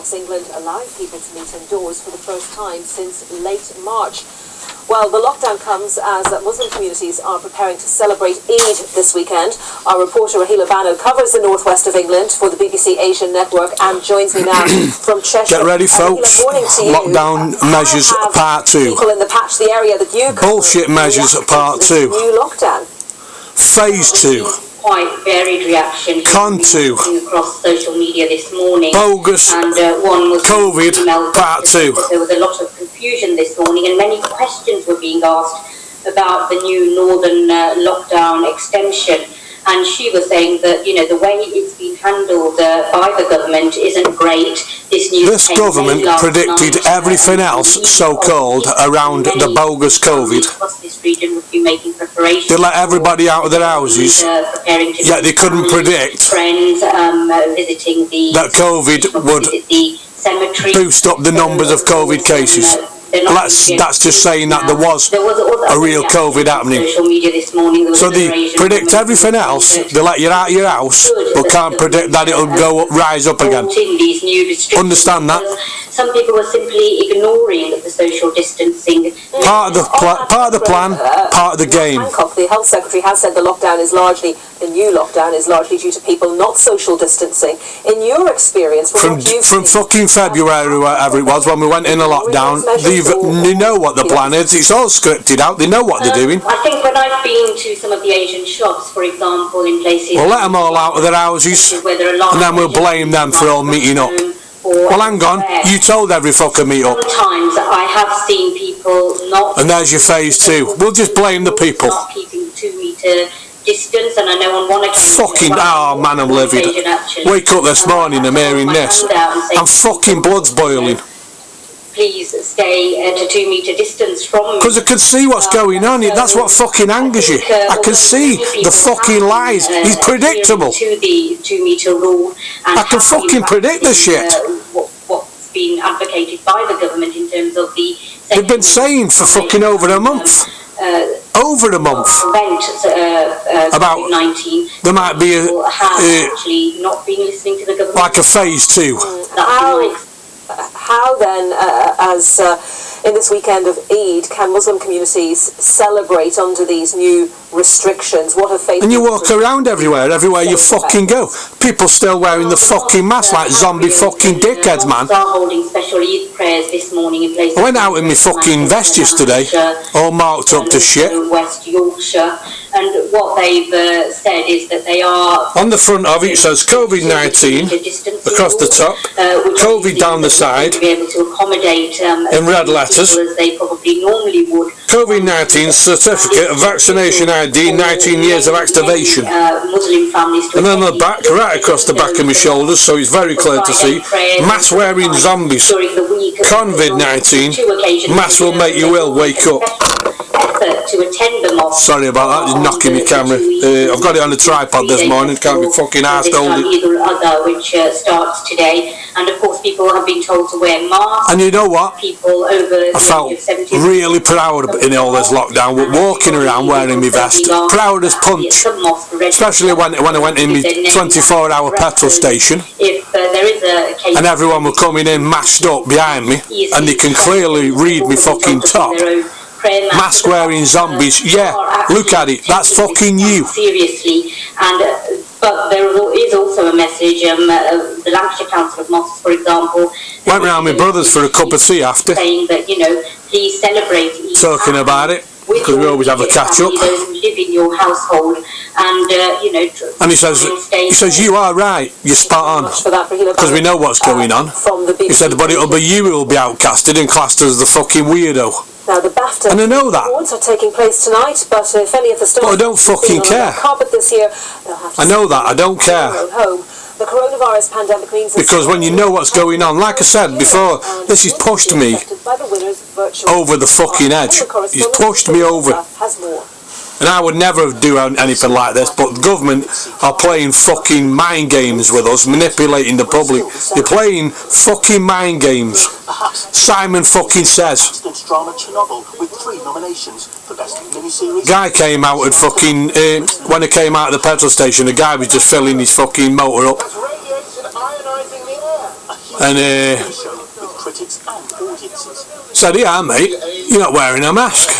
across England allowing people to meet indoors for the first time since late March. Well, the lockdown comes as Muslim communities are preparing to celebrate Eid this weekend. Our reporter Rahila Bano covers the northwest of England for the BBC Asian Network and joins me now from Cheshire. Get ready, folks. Lockdown measures part 2. People in the patch, the area that you bullshit measures part 2. New lockdown. Phase 2. Quite varied reaction Con 2 across social media this morning. Bogus and one was COVID part 2. There was a lot of confusion this morning and many questions were being asked about the new northern lockdown extension. And she was saying that, you know, the way it's been handled by the government isn't great. This government predicted everything else, so-called, around the bogus COVID. They let everybody out of their houses, yet they couldn't predict that COVID would boost up the numbers of COVID cases. That's just saying that there was a real COVID happening. So they predict everything else, they let you out of your house, but can't predict that it'll rise up again. Understand that? Some people were simply ignoring the social distancing. Part of the plan, part of the game. Hancock, the Health Secretary, has said the new lockdown is largely due to people not social distancing. In your experience, from fucking February, whatever it was, when we went in a lockdown, they know what the plan is. It's all scripted out. They know what they're doing. I think when I've been to some of the Asian shops, for example, in places... We'll let them all out of their houses, and then we'll blame them for all meeting up. Well, hang on. You told every fucker meet up. Sometimes I have seen people not... And there's your phase 2. We'll just blame the people. Not keeping 2 metre distance, and I know on one occasion... Fucking... Oh, man, I'm livid. Wake up this morning, I'm hearing this. I'm fucking blood's boiling. Please stay at a 2 metre distance from me. Because I can see what's going on. That's what fucking angers you. I can see the fucking lies. He's predictable. To the 2 metre rule. I can fucking predict the shit. What's been advocated by the government in terms of the... They've been saying for fucking over a month. Over a month. About COVID-19. There might be actually not been listening to the government. like a phase 2. How then, as in this weekend of Eid, can Muslim communities celebrate under these new restrictions? What have faith? And you walk around everywhere you fucking go. People still wearing the fucking mask like zombie fucking dickheads, man. Holding special Eid prayers this morning in places. I went out in my fucking vest yesterday, all marked up to shit. West Yorkshire, and what they've said is that they are... On the front of it says COVID-19 across the top, COVID down the side, be able to accommodate in red letters, as they probably normally would. COVID-19 certificate of vaccination ID, 19 years of activation. Muslim families. And then the back, right across the back of my shoulders, so it's very clear to see. Mask wearing zombies. COVID-19. Mask will make you ill. Wake up. To attend the mosque. Sorry about that, just knocking my camera. I've got it on a tripod this morning, can't be fucking arsed holding. Which starts today, and of course people have been told to wear masks. And you know what? People over I felt really proud in all this lockdown, walking around wearing my vest, proud as punch, especially when I went in my 24-hour petrol station, and everyone were coming in mashed up behind me, and they can clearly read me fucking top. Mask wearing zombies, yeah, look at it, that's fucking you. Seriously, and but there is also a message, the Lancashire Council of Mosques, for example, went round my brothers for a cup of tea after, saying that, you know, please celebrate Eid, talking about it, because we always have a catch up. Those who live in your household, and you know. And he says, you are right, you're spot on, because we know what's going on. He said, but it'll be you who will be outcasted and classed as the fucking weirdo. Now the BAFTA and I know that. awards are taking place tonight, but if any of the stars I don't fucking care. Carpet this year, they'll have to I know that. I don't care. Home. The coronavirus pandemic means because when you know what's going on, like I said before, this has pushed me over the fucking edge. It's pushed me over. And I would never do anything like this, but the government are playing fucking mind games with us, manipulating the public. They're playing fucking mind games. Simon fucking Says. Guy came out at fucking, when I came out of the petrol station, the guy was just filling his fucking motor up. and said, yeah mate, you're not wearing a mask.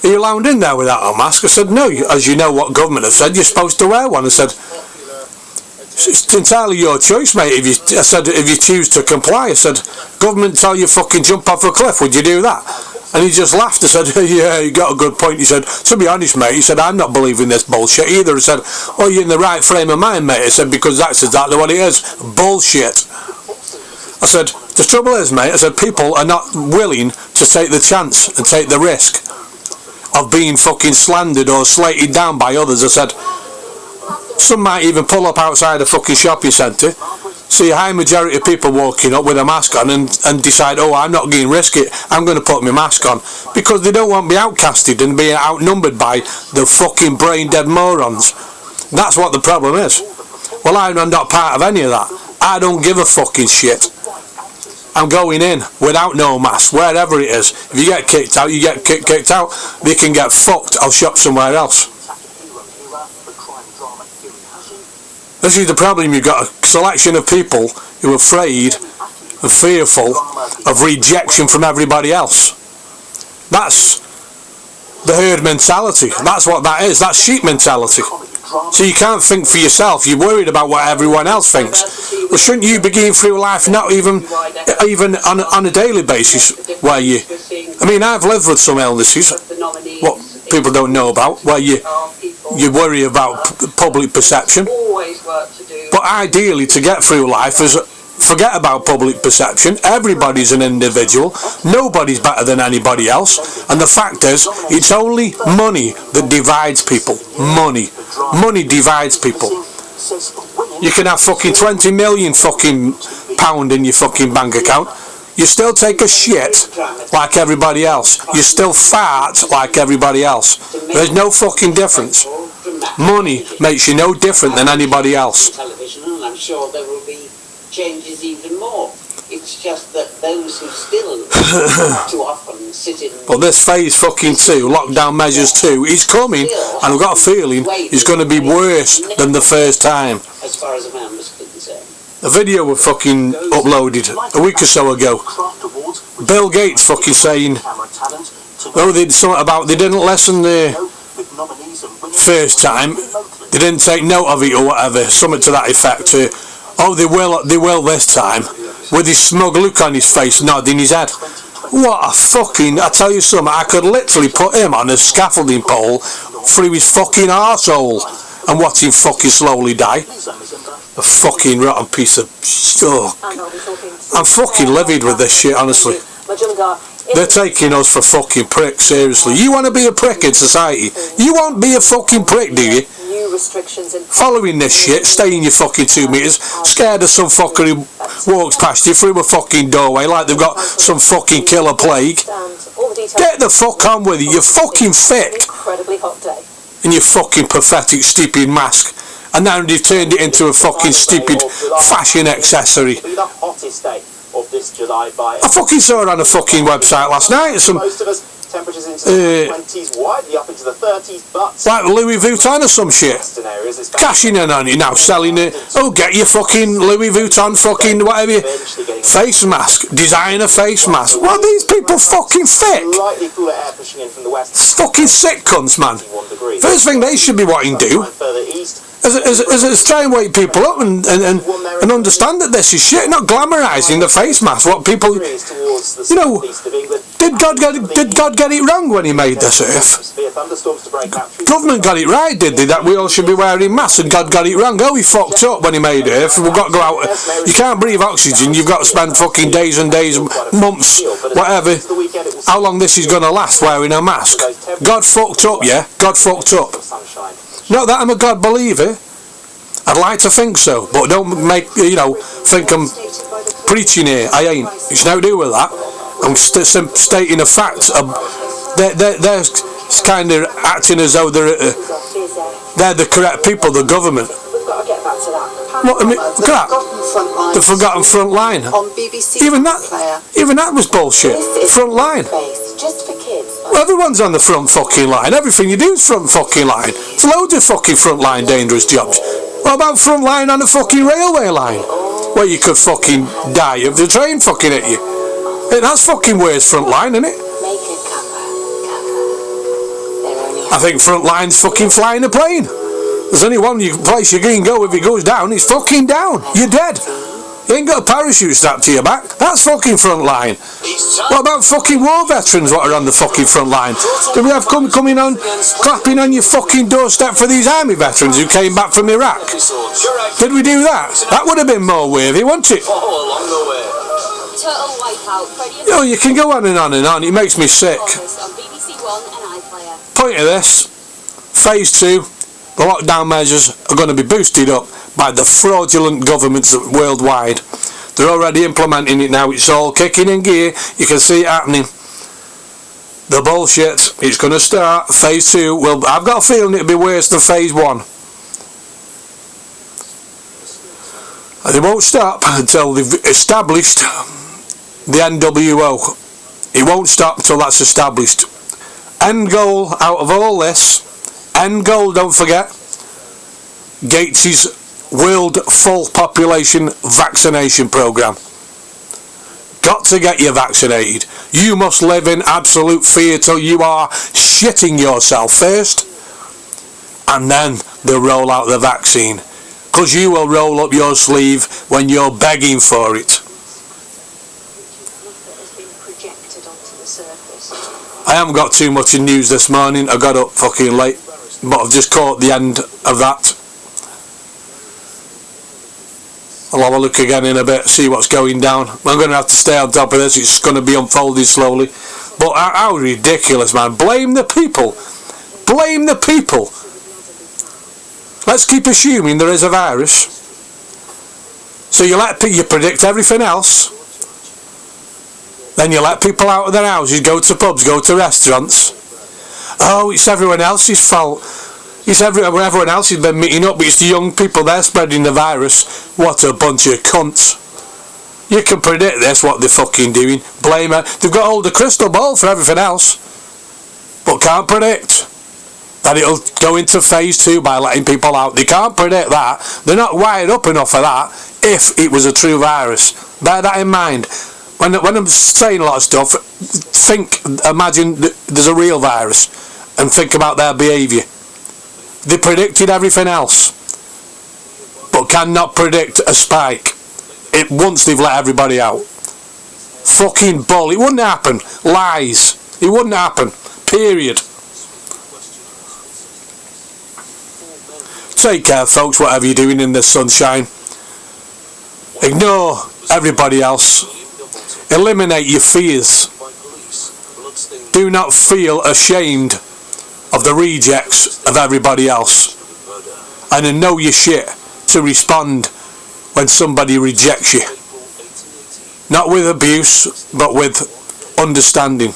Are you allowed in there without a mask? I said, no, as you know what government has said, you're supposed to wear one. I said, it's entirely your choice mate. I said, if you choose to comply. I said, government tell you fucking jump off a cliff, would you do that? And he just laughed. I said, yeah, you got a good point. He said, to be honest mate, he said, I'm not believing this bullshit either. I said, oh, you're in the right frame of mind mate. I said, because that's exactly what it is, bullshit. I said, the trouble is mate, I said, people are not willing to take the chance and take the risk of being fucking slandered or slated down by others. I said, some might even pull up outside a fucking shopping centre, see a high majority of people walking up with a mask on and decide, oh, I'm not going to risk it, I'm going to put my mask on, because they don't want to be outcasted and be outnumbered by the fucking brain dead morons. That's what the problem is. Well, I'm not part of any of that. I don't give a fucking shit. I'm going in without no mask, wherever it is. If you get kicked out, you get kicked out. They can get fucked, I'll shop somewhere else. This is the problem. You've got a selection of people who are afraid and fearful of rejection from everybody else. That's the herd mentality. That's what that is. That's sheep mentality. So you can't think for yourself. You're worried about what everyone else thinks. Well, shouldn't you be going through life not even on a daily basis where you... I mean, I've lived with some illnesses, what people don't know about, where you worry about public perception. But ideally, to get through life is forget about public perception. Everybody's an individual. Nobody's better than anybody else. And the fact is, it's only money that divides people. Money divides people. You can have fucking 20 million fucking pound in your fucking bank account. You still take a shit like everybody else. You still fart like everybody else. There's no fucking difference. Money makes you no different than anybody else. Television, and I'm sure there will be changes even more. It's just that those who still too often sit in... But this phase fucking 2, lockdown measures 2, is coming, and I've got a feeling it's going to be worse than the first time. As far as a man was concerned. A video was fucking uploaded a week or so ago. Bill Gates fucking saying, oh, they did something about, they didn't listen the first time, they didn't take note of it or whatever, something to that effect. Oh, they will this time, with his smug look on his face, nodding his head. What a fucking, I tell you something, I could literally put him on a scaffolding pole through his fucking arsehole and watch him fucking slowly die. A fucking rotten piece of... Oh. I'm fucking livid with this shit, honestly. They're taking us for fucking pricks, seriously. You want to be a prick in society? You won't be a fucking prick, do you? Following this shit, stay in your fucking 2 metres, scared of some fucker who walks past you through a fucking doorway like they've got some fucking killer plague. Get the fuck on with it, you're fucking thick. In your fucking pathetic, stupid mask. And now they've turned it into a fucking stupid fashion accessory. I fucking saw it on a fucking website last night. Some temperatures into the 20s, widely up into the 30s, but like Louis Vuitton or some shit. Cashing in on it now, selling it. Oh, get your fucking Louis Vuitton fucking whatever face mask, designer face mask. What are these people fucking thick? Fucking sick cunts, man. First thing they should be wanting to do is try and wake people up and understand that this is shit, not glamorising the face mask. What people, you know, did God get it wrong when he made this earth? Government got it right, did they? That we all should be wearing masks, and God got it wrong. Oh, he fucked up when he made earth. We've got to go out. You can't breathe oxygen. You've got to spend fucking days and days, months, whatever. How long this is going to last wearing a mask? God fucked up, yeah? God fucked up. Not that I'm a God believer. I'd like to think so, but don't make, you know, think I'm preaching here. I ain't. It's no do with that. I'm stating a fact. They're kind of acting as though they're the correct people, the government. What, I mean, look at that. The forgotten front line. Even that was bullshit. Front line. Well, everyone's on the front fucking line. Everything you do is front fucking line. There's loads of fucking front line dangerous jobs. What about front line on the fucking railway line? where you could fucking die if the train fucking hit you. And that's fucking worse frontline, isn't it? I think frontline's fucking flying a plane. There's only one place you can go if it goes down, it's fucking down. You're dead. You ain't got a parachute strapped to your back. That's fucking frontline. What about fucking war veterans what are on the fucking front line? Did we have coming on, clapping on your fucking doorstep for these army veterans who came back from Iraq? Did we do that? That would have been more worthy, wouldn't it? You know, you can go on and on and on. It makes me sick. Point of this, phase 2, the lockdown measures are going to be boosted up by the fraudulent governments worldwide. They're already implementing it now. It's all kicking in gear. You can see it happening. The bullshit, it's going to start. Phase 2, well, I've got a feeling it'll be worse than phase 1. And they won't stop until they've established the NWO. It won't stop until that's established. End goal out of all this, end goal, don't forget, Gates's world full population vaccination program. Got to get you vaccinated. You must live in absolute fear till you are shitting yourself first, and then they'll roll out the vaccine, because you will roll up your sleeve when you're begging for it. I haven't got too much in news this morning. I got up fucking late, but I've just caught the end of that. I'll have a look again in a bit, see what's going down. I'm going to have to stay on top of this. It's going to be unfolding slowly. But how ridiculous, man. Blame the people. Blame the people. Let's keep assuming there is a virus. So you predict everything else. Then you let people out of their houses, go to pubs, go to restaurants. Oh, it's everyone else's fault. It's everyone else has been meeting up, but it's the young people, they're spreading the virus. What a bunch of cunts. You can predict this, what they're fucking doing. Blame it. They've got hold of crystal ball for everything else, but can't predict that it'll go into phase 2 by letting people out. They can't predict that. They're not wired up enough for that if it was a true virus. Bear that in mind. When I'm saying a lot of stuff, imagine there's a real virus and think about their behaviour. They predicted everything else, but cannot predict a spike. Once they've let everybody out. Fucking bull. It wouldn't happen. Lies. It wouldn't happen. Period. Take care, folks, whatever you're doing in the sunshine. Ignore everybody else. Eliminate your fears. Do not feel ashamed of the rejects of everybody else. And know your shit to respond when somebody rejects you. Not with abuse, but with understanding.